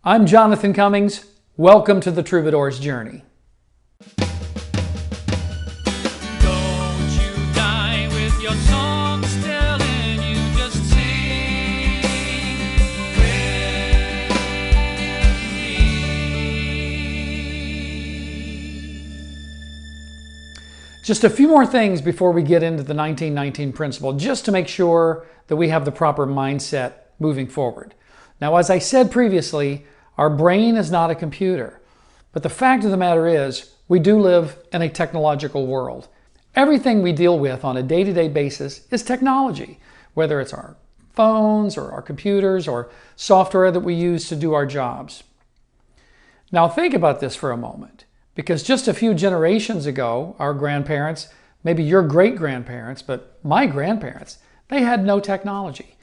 I'm Jonathan Cummings. Welcome to the Troubadour's Journey. Don't you die with your song still in you, just sing with me. Just a few more things before we get into the 1919 principle, just to make sure that we have the proper mindset moving forward. Now, as I said previously, our brain is not a computer. But the fact of the matter is, we do live in a technological world. Everything we deal with on a day-to-day basis is technology, whether it's our phones or our computers or software that we use to do our jobs. Now think about this for a moment, because just a few generations ago, our grandparents, maybe your great-grandparents, but my grandparents, they had no technology.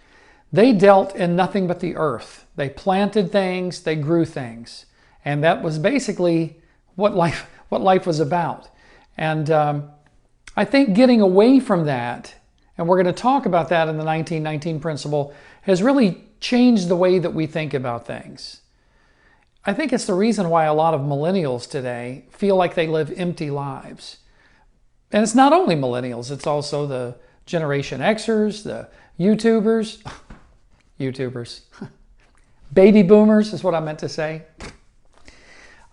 They dealt in nothing but the earth. They planted things, they grew things. And that was basically what life was about. And I think getting away from that, and we're going to talk about that in the 1919 principle, has really changed the way that we think about things. I think it's the reason why a lot of millennials today feel like they live empty lives. And it's not only millennials, it's also the Generation Xers, the YouTubers, baby boomers is what I meant to say.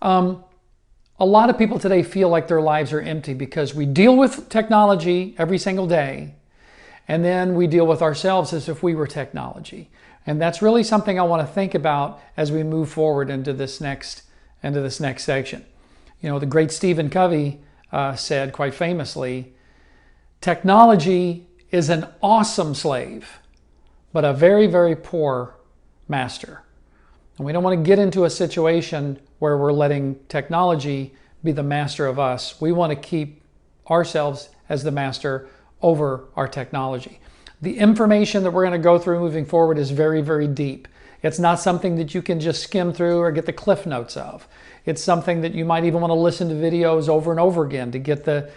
A lot of people today feel like their lives are empty because we deal with technology every single day, and then we deal with ourselves as if we were technology. And that's really something I want to think about as we move forward into this next section. You know, the great Stephen Covey said quite famously, technology is an awesome slave, but a very, very poor master. And we don't want to get into a situation where we're letting technology be the master of us. We want to keep ourselves as the master over our technology. The information that we're going to go through moving forward is very, very deep. It's not something that you can just skim through or get the cliff notes of. It's something that you might even want to listen to videos over and over again to get the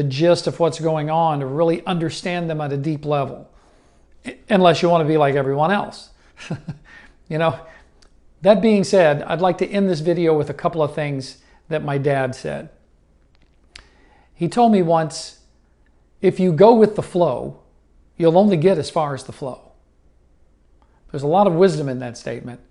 gist of what's going on, to really understand them at a deep level. Unless you want to be like everyone else. You know, that being said, I'd like to end this video with a couple of things that my dad said. He told me once, if you go with the flow, you'll only get as far as the flow. There's a lot of wisdom in that statement,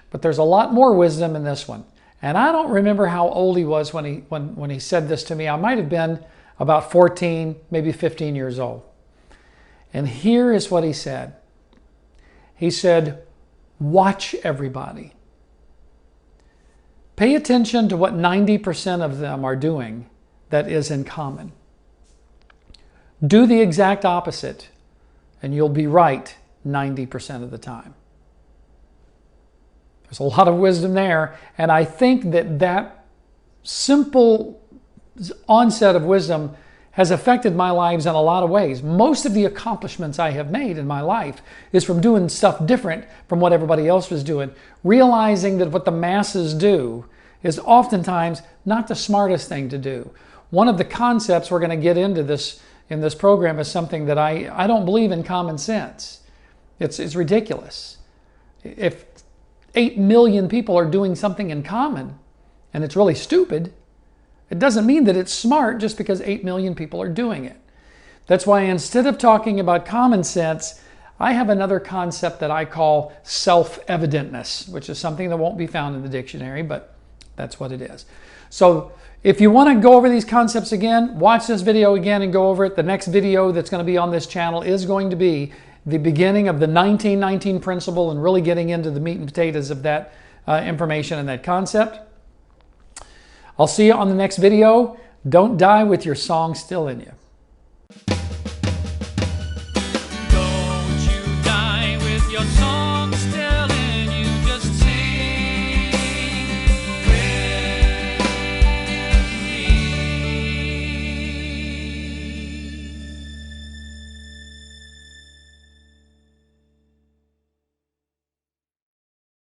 but there's a lot more wisdom in this one. And I don't remember how old he was when he said this to me. I might have been about 14, maybe 15 years old. And here is what he said. He said, watch everybody. Pay attention to what 90% of them are doing that is in common. Do the exact opposite, and you'll be right 90% of the time. There's a lot of wisdom there, and I think that simple onset of wisdom has affected my lives in a lot of ways. Most of the accomplishments I have made in my life is from doing stuff different from what everybody else was doing, realizing that what the masses do is oftentimes not the smartest thing to do. One of the concepts we're going to get into in this program is something that I don't believe in common sense. It's ridiculous. If 8 million people are doing something in common and it's really stupid, it doesn't mean that it's smart just because 8 million people are doing it. That's why instead of talking about common sense, I have another concept that I call self-evidentness, which is something that won't be found in the dictionary, but that's what it is. So if you want to go over these concepts again, watch this video again and go over it. The next video that's going to be on this channel is going to be the beginning of the 1919 principle and really getting into the meat and potatoes of that information and that concept. I'll see you on the next video. Don't die with your song still in you.